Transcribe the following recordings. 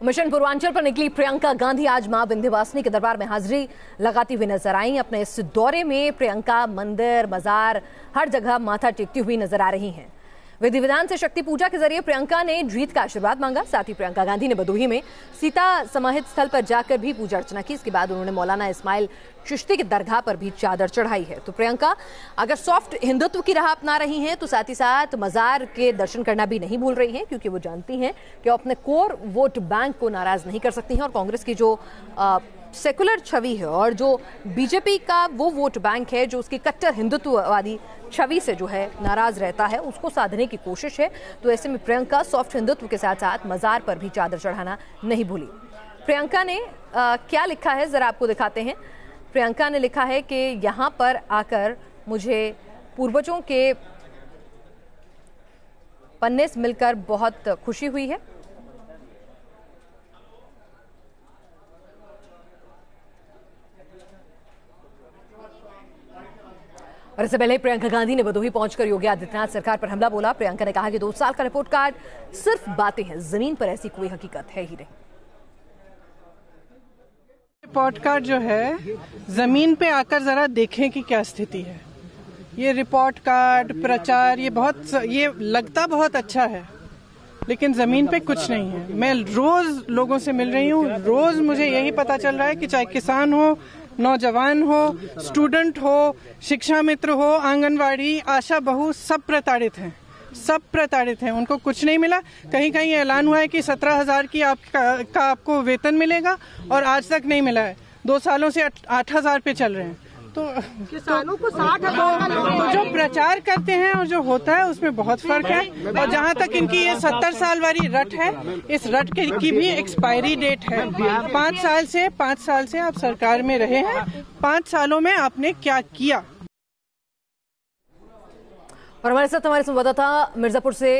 Mission Purvanchal पर निकली प्रियंका गांधी आज मां विंध्यवासिनी के दरबार में हाजिरी लगाती हुई नजर आई। अपने इस दौरे में प्रियंका मंदिर मजार हर जगह माथा टेकती हुई नजर आ रही हैं। विधि विधान से शक्ति पूजा के जरिए प्रियंका ने जीत का आशीर्वाद मांगा। साथ ही प्रियंका गांधी ने भदोही में सीता समाहित स्थल पर जाकर भी पूजा अर्चना की। इसके बाद उन्होंने मौलाना इस्माइल चिश्ती की दरगाह पर भी चादर चढ़ाई है। तो प्रियंका अगर सॉफ्ट हिंदुत्व की राह अपना रही हैं तो साथ ही साथ मजार के दर्शन करना भी नहीं भूल रही हैं, क्योंकि वो जानती हैं कि अपने कोर वोट बैंक को नाराज नहीं कर सकती हैं। और कांग्रेस की जो सेकुलर छवि है और जो बीजेपी का वो वोट बैंक है जो उसकी कट्टर हिंदुत्ववादी छवि से जो है नाराज रहता है, उसको साधने की कोशिश है। तो ऐसे में प्रियंका सॉफ्ट हिंदुत्व के साथ साथ मजार पर भी चादर चढ़ाना नहीं भूली। प्रियंका ने क्या लिखा है जरा आपको दिखाते हैं। प्रियंका ने लिखा है कि यहाँ पर आकर मुझे पूर्वजों के पन्ने से मिलकर बहुत खुशी हुई है। और इससे पहले प्रियंका गांधी ने भदोही पहुंचकर योगी आदित्यनाथ सरकार पर हमला बोला। प्रियंका ने कहा कि 2 साल का रिपोर्ट कार्ड सिर्फ बातें हैं, जमीन पर ऐसी कोई हकीकत है ही नहीं। रिपोर्ट कार्ड जो है जमीन पे आकर जरा देखें कि क्या स्थिति है। ये रिपोर्ट कार्ड प्रचार ये लगता बहुत अच्छा है, लेकिन जमीन पे कुछ नहीं है। मैं रोज लोगों से मिल रही हूँ, रोज मुझे यही पता चल रहा है कि चाहे किसान हो, नौजवान हो, स्टूडेंट हो, शिक्षा मित्र हो, आंगनवाड़ी, आशा बहू, सब प्रताड़ित हैं। उनको कुछ नहीं मिला। कहीं कहीं ऐलान हुआ है कि 17,000 की आपको वेतन मिलेगा और आज तक नहीं मिला है। 2 सालों से 8,000 पे चल रहे हैं। तो किसानों को 60,000 तो जो प्रचार करते हैं और जो होता है उसमें बहुत फर्क है। और जहाँ तक इनकी ये 70 साल वाली रट है, इस रट की भी एक्सपायरी डेट है। 5 साल से आप सरकार में रहे हैं, 5 सालों में आपने क्या किया। और हमारे संवाददाता मिर्जापुर से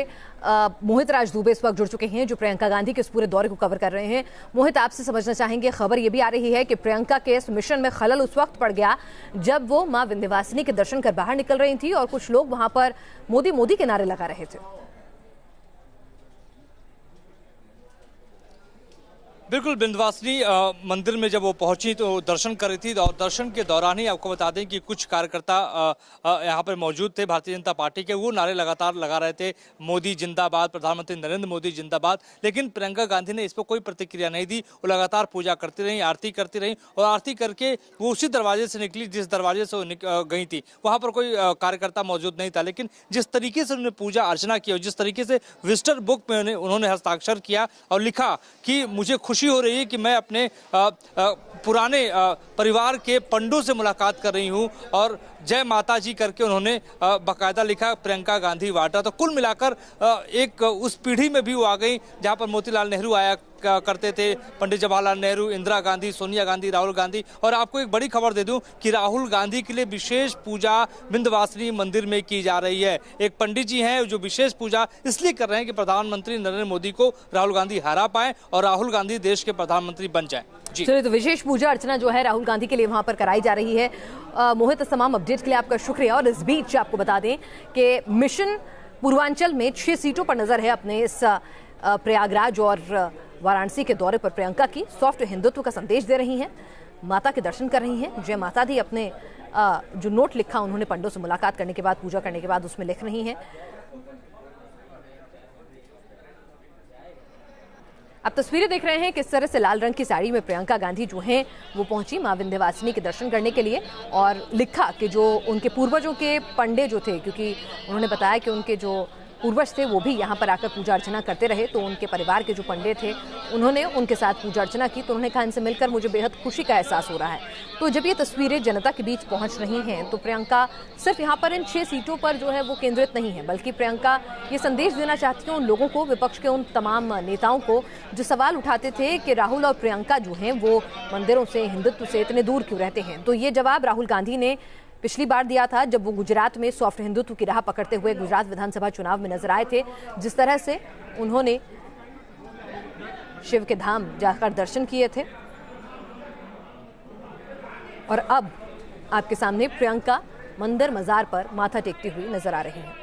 मोहित राज दुबे इस वक्त जुड़ चुके हैं, जो प्रियंका गांधी के इस पूरे दौरे को कवर कर रहे हैं। मोहित, आपसे समझना चाहेंगे, खबर ये भी आ रही है कि प्रियंका के इस मिशन में खलल उस वक्त पड़ गया जब वो मां विंध्यवासिनी के दर्शन कर बाहर निकल रही थी और कुछ लोग वहां पर मोदी मोदी के नारे लगा रहे थे। बिल्कुल, विंध्यवासिनी मंदिर में जब वो पहुंची तो दर्शन कर रही थी और दर्शन के दौरान ही आपको बता दें कि कुछ कार्यकर्ता यहाँ पर मौजूद थे भारतीय जनता पार्टी के। वो नारे लगातार लगा रहे थे, मोदी जिंदाबाद, प्रधानमंत्री नरेंद्र मोदी जिंदाबाद। लेकिन प्रियंका गांधी ने इस पर कोई प्रतिक्रिया नहीं दी। वो लगातार पूजा करती रही, आरती करती रही और आरती करके वो उसी दरवाजे से निकली जिस दरवाजे से वो गई थी। वहाँ पर कोई कार्यकर्ता मौजूद नहीं था। लेकिन जिस तरीके से उन्होंने पूजा अर्चना की और जिस तरीके से विजिटर बुक में उन्होंने हस्ताक्षर किया और लिखा कि मुझे खुशी हो रही है कि मैं अपने पुराने परिवार के पंडों से मुलाकात कर रही हूं और जय माता जी करके उन्होंने बाकायदा लिखा प्रियंका गांधी वाटा। तो कुल मिलाकर एक उस पीढ़ी में भी वो आ गई जहां पर मोतीलाल नेहरू आया करते थे, पंडित जवाहरलाल नेहरू, इंदिरा गांधी, सोनिया गांधी, राहुल गांधी। और आपको एक बड़ी खबर दे दूं कि राहुल गांधी के लिए विशेष पूजा विंध्यवासिनी मंदिर में की जा रही है। एक पंडित जी हैं जो विशेष पूजा इसलिए कर रहे हैं कि प्रधानमंत्री नरेंद्र मोदी को राहुल गांधी हरा पाए और राहुल गांधी देश के प्रधानमंत्री बन जाए। जी तो विशेष पूजा अर्चना जो है राहुल गांधी के लिए वहां पर कराई जा रही है। मोहित, तमाम अपडेट के लिए आपका शुक्रिया। और इस बीच आपको बता दें कि मिशन पूर्वांचल में 6 सीटों पर नजर है अपने इस प्रयागराज और वाराणसी के दौरे पर। प्रियंका की सॉफ्ट हिंदुत्व का संदेश दे रही हैं, माता के दर्शन कर रही हैं। जय माता दी अपने जो नोट लिखा उन्होंने पंडों से मुलाकात करने के बाद, पूजा करने के बाद उसमें लिख रही हैं। आप तस्वीरें देख रहे हैं किस तरह से लाल रंग की साड़ी में प्रियंका गांधी जो हैं वो पहुंची मां विंध्यवासिनी के दर्शन करने के लिए और लिखा कि जो उनके पूर्वजों के पंडे जो थे, क्योंकि उन्होंने बताया कि उनके जो पूर्वज थे वो भी यहाँ पर आकर पूजा अर्चना करते रहे, तो उनके परिवार के जो पंडे थे उन्होंने उनके साथ पूजा अर्चना की। तो उन्होंने कहा इनसे मिलकर मुझे बेहद खुशी का एहसास हो रहा है। तो जब ये तस्वीरें जनता के बीच पहुंच रही हैं तो प्रियंका सिर्फ यहाँ पर इन 6 सीटों पर जो है वो केंद्रित नहीं है, बल्कि प्रियंका ये संदेश देना चाहती हैं उन लोगों को, विपक्ष के उन तमाम नेताओं को जो सवाल उठाते थे कि राहुल और प्रियंका जो हैं वो मंदिरों से, हिंदुत्व से इतने दूर क्यों रहते हैं। तो ये जवाब राहुल गांधी ने पिछली बार दिया था जब वो गुजरात में सॉफ्ट हिंदुत्व की राह पकड़ते हुए गुजरात विधानसभा चुनाव में नजर आए थे। जिस तरह से उन्होंने शिव के धाम जाकर दर्शन किए थे और अब आपके सामने प्रियंका मंदिर मजार पर माथा टेकती हुई नजर आ रही हैं।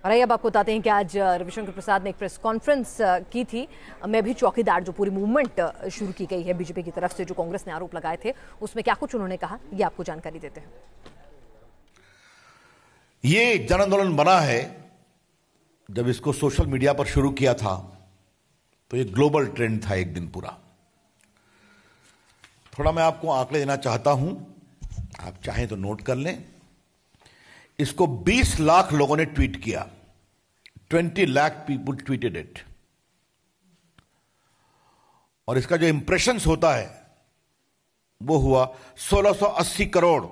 और आइए अब आपको बताते हैं कि आज रविशंकर प्रसाद ने एक प्रेस कॉन्फ्रेंस की थी। मैं भी चौकीदार जो पूरी मूवमेंट शुरू की गई है बीजेपी की तरफ से, जो कांग्रेस ने आरोप लगाए थे, उसमें क्या कुछ उन्होंने कहा, ये आपको जानकारी देते हैं। ये जन आंदोलन बना है, जब इसको सोशल मीडिया पर शुरू किया था तो ये ग्लोबल ट्रेंड था एक दिन पूरा। थोड़ा मैं आपको आंकड़े देना चाहता हूं, आप चाहें तो नोट कर लें। इसको 20 लाख लोगों ने ट्वीट किया, 20 लाख पीपल ट्वीटेड इट। और इसका जो इंप्रेशंस होता है वो हुआ 1680 crore,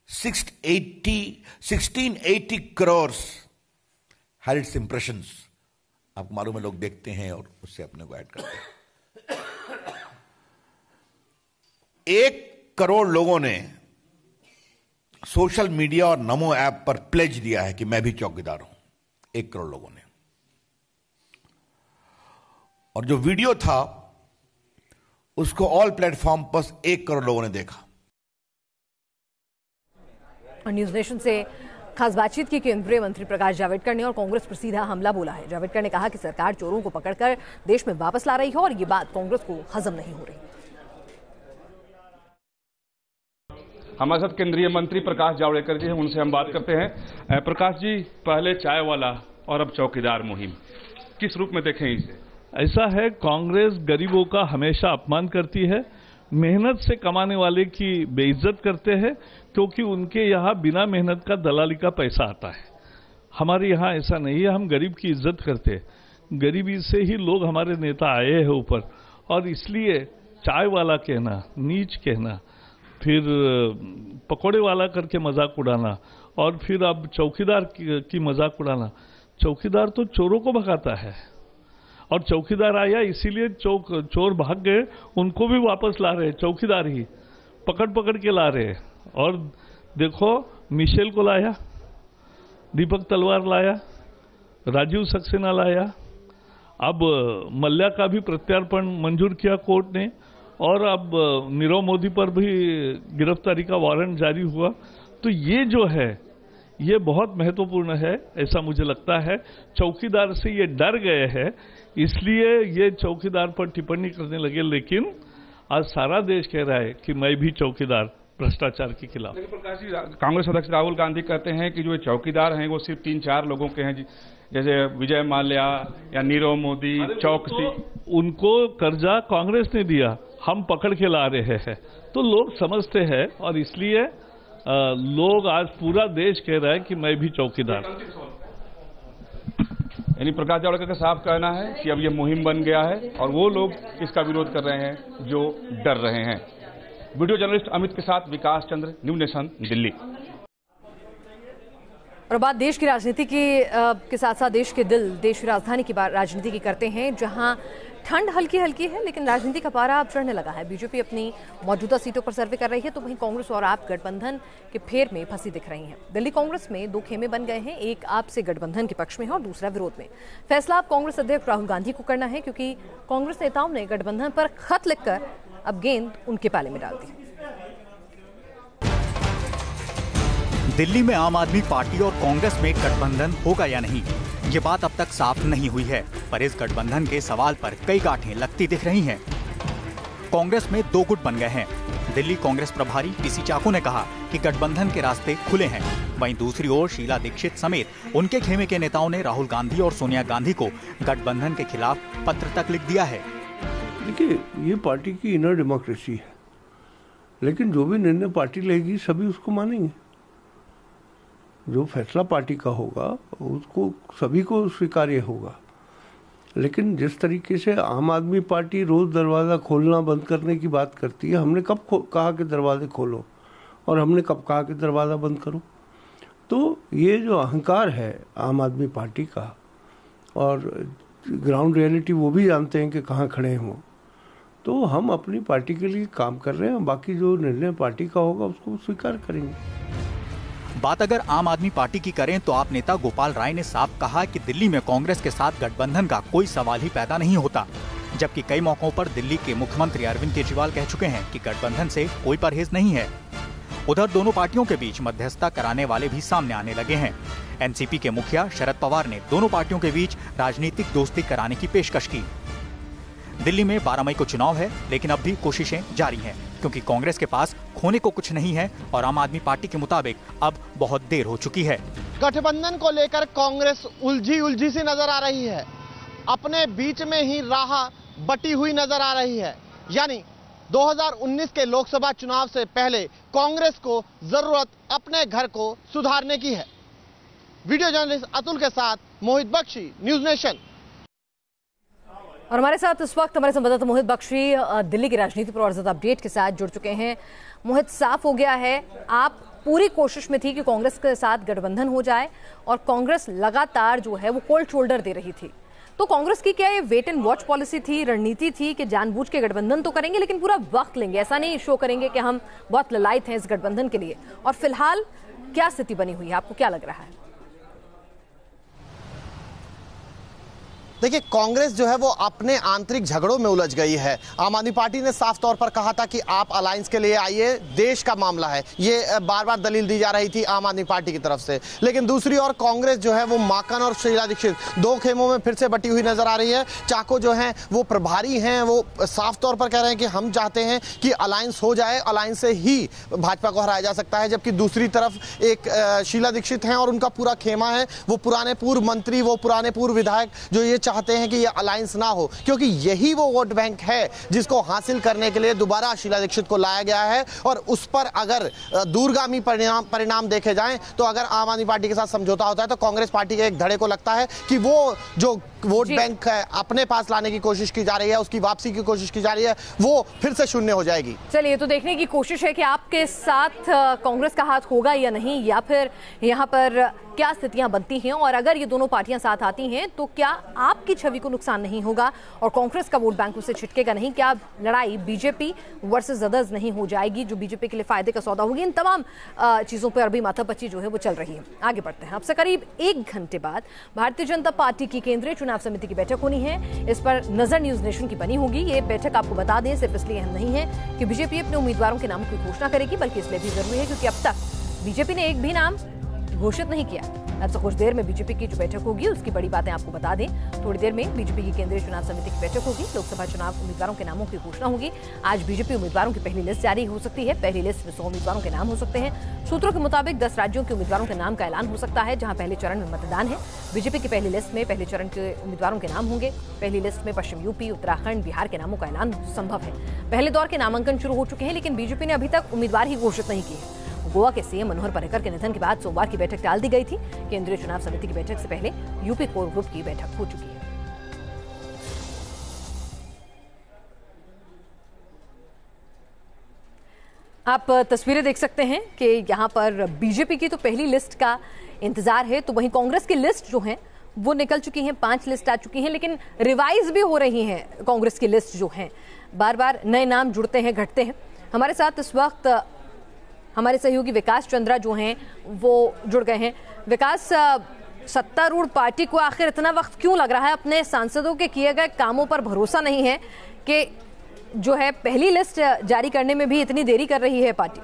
1680 crore had it's impressions. आपको मालूम है, लोग देखते हैं और उससे अपने को ऐड करते हैं। 1 करोड़ लोगों ने सोशल मीडिया और नमो ऐप पर प्लेज दिया है कि मैं भी चौकीदार हूं, 1 करोड़ लोगों ने। और जो वीडियो था उसको ऑल प्लेटफॉर्म पर 1 करोड़ लोगों ने देखा। और न्यूज नेशन से खास बातचीत की केंद्रीय मंत्री प्रकाश जावड़ेकर ने और कांग्रेस पर सीधा हमला बोला है। जावड़ेकर ने कहा कि सरकार चोरों को पकड़कर देश में वापस ला रही है और ये बात कांग्रेस को हजम नहीं हो रही। हमारे साथ केंद्रीय मंत्री प्रकाश जावड़ेकर जी हैं, उनसे हम बात करते हैं। प्रकाश जी, पहले चाय वाला और अब चौकीदार मुहिम, किस रूप में देखें इसे? ऐसा है, कांग्रेस गरीबों का हमेशा अपमान करती है, मेहनत से कमाने वाले की बेइज्जत करते हैं, क्योंकि उनके यहाँ बिना मेहनत का दलाली का पैसा आता है। हमारे यहाँ ऐसा नहीं है, हम गरीब की इज्जत करते हैं। गरीबी से ही लोग हमारे नेता आए हैं ऊपर, और इसलिए चाय वाला कहना, नीच कहना, फिर पकौड़े वाला करके मजाक उड़ाना, और फिर अब चौकीदार की मजाक उड़ाना। चौकीदार तो चोरों को भगाता है, और चौकीदार आया इसीलिए चोर भाग गए, उनको भी वापस ला रहे, चौकीदार ही पकड़ के ला रहे। और देखो, मिशेल को लाया, दीपक तलवार लाया, राजीव सक्सेना लाया, अब मल्ल्या का भी प्रत्यार्पण मंजूर किया कोर्ट ने, और अब नीरव मोदी पर भी गिरफ्तारी का वारंट जारी हुआ। तो ये जो है, ये बहुत महत्वपूर्ण है, ऐसा मुझे लगता है। चौकीदार से ये डर गए हैं, इसलिए ये चौकीदार पर टिप्पणी करने लगे। लेकिन आज सारा देश कह रहा है कि मैं भी चौकीदार, भ्रष्टाचार के खिलाफ। लेकिन प्रकाश जी, कांग्रेस अध्यक्ष राहुल गांधी कहते हैं कि जो चौकीदार हैं वो सिर्फ 3-4 लोगों के हैं, जैसे विजय माल्या या नीरव मोदी, चौकसी। उनको कर्जा कांग्रेस ने दिया, हम पकड़ के ला रहे हैं। तो लोग समझते हैं, और इसलिए लोग आज पूरा देश कह रहा है कि मैं भी चौकीदार। यानी प्रकाश जावड़ेकर का साफ कहना है कि अब ये मुहिम बन गया है, और वो लोग इसका विरोध कर रहे हैं जो डर रहे हैं। वीडियो जर्नलिस्ट अमित के साथ विकास चंद्र, न्यूज नेशन, दिल्ली। और बात देश की राजनीति के साथ साथ देश के दिल, देश की राजधानी की राजनीति की करते हैं, जहां ठंड हल्की हल्की है, लेकिन राजनीति का पारा अब चढ़ने लगा है। बीजेपी अपनी मौजूदा सीटों पर सर्वे कर रही है, तो वहीं कांग्रेस और आप गठबंधन के फेर में फंसी दिख रही हैं। दिल्ली कांग्रेस में 2 खेमे बन गए हैं, एक आप से गठबंधन के पक्ष में है और दूसरा विरोध में। फैसला अब कांग्रेस अध्यक्ष राहुल गांधी को करना है, क्योंकि कांग्रेस नेताओं ने गठबंधन पर खत लिखकर अब गेंद उनके पाले में डाल दी। दिल्ली में आम आदमी पार्टी और कांग्रेस में गठबंधन होगा या नहीं, ये बात अब तक साफ नहीं हुई है, पर इस गठबंधन के सवाल पर कई गांठें लगती दिख रही हैं। कांग्रेस में 2 गुट बन गए हैं। दिल्ली कांग्रेस प्रभारी पीसी चाको ने कहा कि गठबंधन के रास्ते खुले हैं। वहीं दूसरी ओर शीला दीक्षित समेत उनके खेमे के नेताओं ने राहुल गांधी और सोनिया गांधी को गठबंधन के खिलाफ पत्र तक लिख दिया है। देखिए, ये पार्टी की इनर डेमोक्रेसी है, लेकिन जो भी निर्णय पार्टी लेगी सभी उसको मानेंगे। जो फैसला पार्टी का होगा उसको सभी को स्वीकार्य होगा। लेकिन जिस तरीके से आम आदमी पार्टी रोज दरवाज़ा खोलना बंद करने की बात करती है, हमने कब कहा कि दरवाजे खोलो और हमने कब कहा कि दरवाज़ा बंद करो? तो ये जो अहंकार है आम आदमी पार्टी का, और ग्राउंड रियलिटी वो भी जानते हैं कि कहाँ खड़े हों। तो हम अपनी पार्टी के लिए काम कर रहे हैं, बाकी जो निर्णय पार्टी का होगा उसको स्वीकार करेंगे। बात अगर आम आदमी पार्टी की करें तो आप नेता गोपाल राय ने साफ कहा कि दिल्ली में कांग्रेस के साथ गठबंधन का कोई सवाल ही पैदा नहीं होता, जबकि कई मौकों पर दिल्ली के मुख्यमंत्री अरविंद केजरीवाल कह चुके हैं कि गठबंधन से कोई परहेज नहीं है। उधर दोनों पार्टियों के बीच मध्यस्थता कराने वाले भी सामने आने लगे हैं। एनसीपी के मुखिया शरद पवार ने दोनों पार्टियों के बीच राजनीतिक दोस्ती कराने की पेशकश की। दिल्ली में 12 मई को चुनाव है, लेकिन अब भी कोशिशें जारी हैं, क्योंकि कांग्रेस के पास खोने को कुछ नहीं है और आम आदमी पार्टी के मुताबिक अब बहुत देर हो चुकी है। गठबंधन को लेकर कांग्रेस उलझी सी नजर आ रही है, अपने बीच में ही राह बटी हुई नजर आ रही है। यानी 2019 के लोकसभा चुनाव से पहले कांग्रेस को जरूरत अपने घर को सुधारने की है। वीडियो जर्नलिस्ट अतुल के साथ मोहित बख्शी, न्यूज नेशन। और हमारे साथ इस वक्त हमारे संवाददाता मोहित बख्शी दिल्ली की राजनीति पर और ज्यादा अपडेट के साथ जुड़ चुके हैं। मोहित, साफ हो गया है आप पूरी कोशिश में थी कि कांग्रेस के साथ गठबंधन हो जाए और कांग्रेस लगातार जो है वो कोल्ड शोल्डर दे रही थी, तो कांग्रेस की क्या ये वेट एंड वॉच पॉलिसी थी, रणनीति थी कि जानबूझ के गठबंधन तो करेंगे लेकिन पूरा वक्त लेंगे, ऐसा नहीं शो करेंगे कि हम बहुत ललायत हैं इस गठबंधन के लिए? और फिलहाल क्या स्थिति बनी हुई है, आपको क्या लग रहा है? देखिए, कांग्रेस जो है वो अपने आंतरिक झगड़ों में उलझ गई है। आम आदमी पार्टी ने साफ तौर पर कहा था कि आप अलायंस के लिए आइए, देश का मामला है, ये बार बार दलील दी जा रही थी आम आदमी पार्टी की तरफ से। लेकिन दूसरी ओर कांग्रेस जो है वो माकन और शीला दीक्षित दो खेमों में फिर से बटी हुई नजर आ रही है। चाको जो है वो प्रभारी हैं, वो साफ तौर पर कह रहे हैं कि हम चाहते हैं कि अलायंस हो जाए, अलायंस से ही भाजपा को हराया जा सकता है। जबकि दूसरी तरफ एक शीला दीक्षित हैं और उनका पूरा खेमा है, वो पुराने पूर्व मंत्री, वो पुराने पूर्व विधायक जो ये चाहते हैं कि ये अलायंस ना हो, क्योंकि यही वो वोट बैंक है जिसको हासिल करने के लिए दोबारा शीला दीक्षित को लाया गया है। और उस पर अगर दूरगामी परिणाम देखे जाएं तो अगर आम आदमी पार्टी के साथ समझौता होता है तो कांग्रेस पार्टी के एक धड़े को लगता है कि वो जो वोट बैंक है अपने पास लाने की कोशिश की जा रही है, उसकी वापसी की कोशिश की जा रही है, वो फिर से शून्य हो जाएगी। चलिए, तो देखने की कोशिश है कि आपके साथ कांग्रेस का हाथ होगा या नहीं, या फिर यहाँ पर क्या स्थितियां बनती हैं, और अगर ये दोनों पार्टियां साथ आती हैं तो क्या आपकी छवि को नुकसान नहीं होगा और कांग्रेस का वोट बैंक उसे छिटकेगा नहीं? क्या लड़ाई बीजेपी वर्सेस अदर्स नहीं हो जाएगी जो बीजेपी के लिए फायदे का सौदा होगी? इन तमाम चीजों पर अभी माथापच्ची जो है वो चल रही है। आगे बढ़ते हैं। अब से करीब 1 घंटे बाद भारतीय जनता पार्टी की केंद्रीय चुनाव समिति की बैठक होनी है। इस पर नजर न्यूज नेशन की बनी होगी। ये बैठक आपको बता दें सिर्फ इसलिए अहम नहीं है कि बीजेपी अपने उम्मीदवारों के नाम की घोषणा करेगी, बल्कि इसलिए भी जरूरी है क्योंकि अब तक बीजेपी ने एक भी नाम घोषित नहीं किया। अब से कुछ देर में बीजेपी की जो बैठक होगी उसकी बड़ी बातें आपको बता दें। थोड़ी देर में बीजेपी की केंद्रीय चुनाव समिति की बैठक होगी, लोकसभा चुनाव उम्मीदवारों के नामों की घोषणा होगी। आज बीजेपी उम्मीदवारों की पहली लिस्ट जारी हो सकती है। पहली लिस्ट में 100 उम्मीदवारों के नाम हो सकते हैं। सूत्रों के मुताबिक 10 राज्यों के उम्मीदवारों के नाम का ऐलान हो सकता है जहां पहले चरण में मतदान है। बीजेपी की पहली लिस्ट में पहले चरण के उम्मीदवारों के नाम होंगे। पहली लिस्ट में पश्चिम यूपी, उत्तराखंड, बिहार के नामों का ऐलान संभव है। पहले दौर के नामांकन शुरू हो चुके हैं, लेकिन बीजेपी ने अभी तक उम्मीदवार ही घोषित नहीं किए। गोवा के सीएम मनोहर पर्रिकर के निधन के बाद सोमवार की बैठक टाल दी गई थी। केंद्रीय चुनाव समिति की बैठक से पहले यूपी कोर ग्रुप की बैठक हो चुकी है। आप तस्वीरें देख सकते हैं कि यहां पर बीजेपी की तो पहली लिस्ट का इंतजार है, तो वहीं कांग्रेस की लिस्ट जो है वो निकल चुकी है। 5 लिस्ट आ चुकी हैं, लेकिन रिवाइज भी हो रही है कांग्रेस की लिस्ट जो है। बार बार नए नाम जुड़ते हैं, घटते हैं। हमारे साथ इस वक्त हमारे सहयोगी विकास चंद्रा जो हैं वो जुड़ गए हैं। विकास, सत्तारूढ़ पार्टी को आखिर इतना वक्त क्यों लग रहा है? अपने सांसदों के किए गए कामों पर भरोसा नहीं है कि जो है पहली लिस्ट जारी करने में भी इतनी देरी कर रही है पार्टी?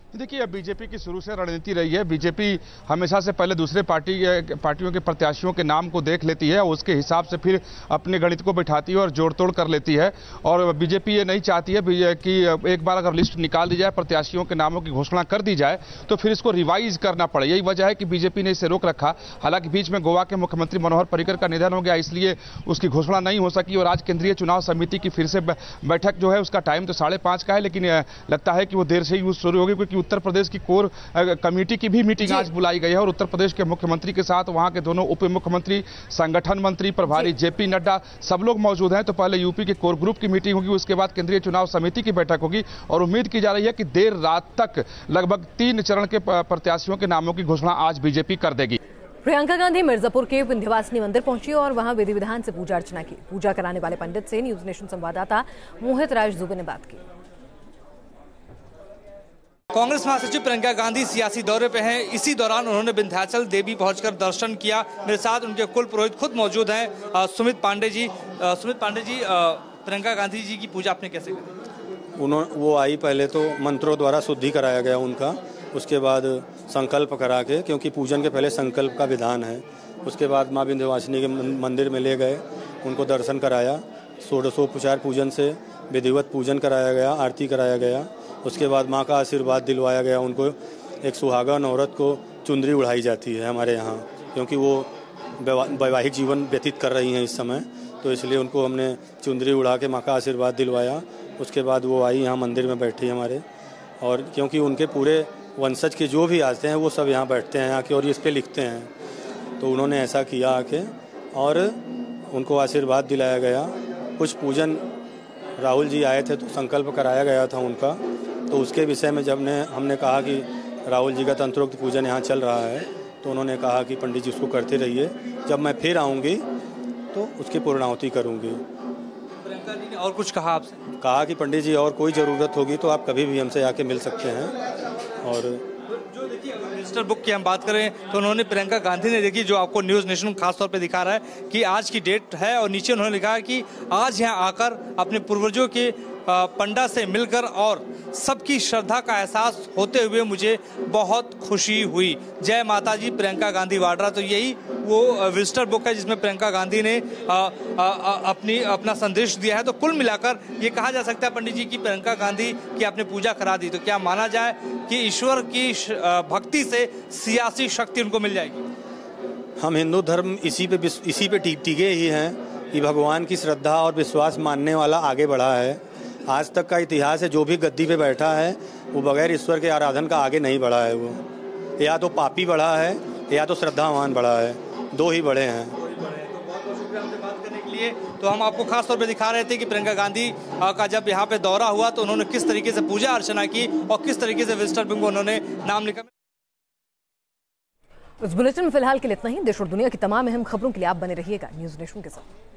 देखिए, बीजेपी की शुरू से रणनीति रही है। बीजेपी हमेशा से पहले दूसरे पार्टियों के प्रत्याशियों के नाम को देख लेती है और उसके हिसाब से फिर अपने गणित को बैठाती है और जोड़ तोड़ कर लेती है। और बीजेपी ये नहीं चाहती है कि एक बार अगर लिस्ट निकाल दी जाए, प्रत्याशियों के नामों की घोषणा कर दी जाए, तो फिर इसको रिवाइज करना पड़े। यही वजह है कि बीजेपी ने इसे रोक रखा। हालांकि बीच में गोवा के मुख्यमंत्री मनोहर पर्रिकर का निधन हो गया, इसलिए उसकी घोषणा नहीं हो सकी। और आज केंद्रीय चुनाव समिति की फिर से बैठक जो है उसका टाइम तो 5:30 का है, लेकिन लगता है कि वो देर से ही शुरू होगी, क्योंकि उत्तर प्रदेश की कोर कमेटी की भी मीटिंग आज बुलाई गई है और उत्तर प्रदेश के मुख्यमंत्री के साथ वहां के दोनों उप मुख्यमंत्री, संगठन मंत्री, प्रभारी जेपी नड्डा सब लोग मौजूद हैं। तो पहले यूपी के कोर ग्रुप की मीटिंग होगी, उसके बाद केंद्रीय चुनाव समिति की बैठक होगी और उम्मीद की जा रही है कि देर रात तक लगभग 3 चरण के प्रत्याशियों के नामों की घोषणा आज बीजेपी कर देगी। प्रियंका गांधी मिर्जापुर के विंध्यवासिनी मंदिर पहुंची और वहां विधि विधान से पूजा अर्चना की। पूजा कराने वाले पंडित से न्यूज नेशन संवाददाता मोहित राज दुबे ने बात की। कांग्रेस महासचिव प्रियंका गांधी सियासी दौरे पे हैं। इसी दौरान उन्होंने विंध्याचल देवी पहुंचकर दर्शन किया। मेरे साथ उनके कुल पुरोहित खुद मौजूद हैं, सुमित पांडे जी। प्रियंका गांधी जी की पूजा आपने कैसे की? वो आई, पहले तो मंत्रों द्वारा शुद्धि कराया गया उनका, उसके बाद संकल्प करा के, क्योंकि पूजन के पहले संकल्प का विधान है। उसके बाद माँ विंध्यवासिनी के मंदिर में ले गए, उनको दर्शन कराया, षोडशोपचार पूजन से विधिवत पूजन कराया गया, आरती कराया गया। उसके बाद माँ का आशीर्वाद दिलवाया गया उनको। एक सुहागन औरत को चुंदरी उड़ाई जाती है हमारे यहाँ, क्योंकि वो वैवाहिक जीवन व्यतीत कर रही हैं इस समय, तो इसलिए उनको हमने चुंदरी उड़ा के माँ का आशीर्वाद दिलवाया। उसके बाद वो आई यहाँ मंदिर में बैठी हमारे, और क्योंकि उनके पूरे वंशज के जो भी आते हैं वो सब यहाँ बैठते हैं आके और इस पे लिखते हैं, तो उन्होंने ऐसा किया आके और उनको आशीर्वाद दिलाया गया। कुछ पूजन राहुल जी आए थे तो संकल्प कराया गया था उनका, तो उसके विषय में जब हमने कहा कि राहुल जी का तंत्रोक्त पूजन यहाँ चल रहा है, तो उन्होंने कहा कि पंडित जी उसको करते रहिए, जब मैं फिर आऊँगी तो उसकी पूर्णाहुति करूँगी। प्रियंका जी ने और कुछ कहा आपसे? कहा कि पंडित जी और कोई ज़रूरत होगी तो आप कभी भी हमसे आके मिल सकते हैं। और जो देखिए रजिस्टर बुक की हम बात करें तो उन्होंने प्रियंका गांधी ने देखी, जो आपको न्यूज़ नेशन खासतौर पे दिखा रहा है कि आज की डेट है, और नीचे उन्होंने लिखा है कि आज यहाँ आकर अपने पूर्वजों के पंडा से मिलकर और सबकी श्रद्धा का एहसास होते हुए मुझे बहुत खुशी हुई। जय माता जी, प्रियंका गांधी वाड्रा। तो यही वो विजिटर बुक है जिसमें प्रियंका गांधी ने अपना संदेश दिया है। तो कुल मिलाकर ये कहा जा सकता है पंडित जी की प्रियंका गांधी की आपने पूजा करा दी, तो क्या माना जाए कि ईश्वर की भक्ति से सियासी शक्ति उनको मिल जाएगी? हम हिंदू धर्म इसी पे टिके ही हैं कि भगवान की श्रद्धा और विश्वास मानने वाला आगे बढ़ा है। आज तक का इतिहास है, जो भी गद्दी पे बैठा है वो बगैर ईश्वर के आराधन का आगे नहीं बढ़ा है। वो या तो पापी बढ़ा है या तो श्रद्धावान बढ़ा है, दो ही बड़े हैं। तो बहुत शुक्रिया हमसे बात करने के लिए। तो हम आपको खास तौर पे दिखा रहे थे कि प्रियंका गांधी का जब यहाँ पे दौरा हुआ तो उन्होंने किस तरीके से पूजा अर्चना की और किस तरीके से विजिटर बुक को उन्होंने नाम लिखा। इस बुलेटिन में फिलहाल के लिए इतना ही। देश और दुनिया की तमाम अहम खबरों के लिए आप बने रहिएगा न्यूज़ नेशन के साथ।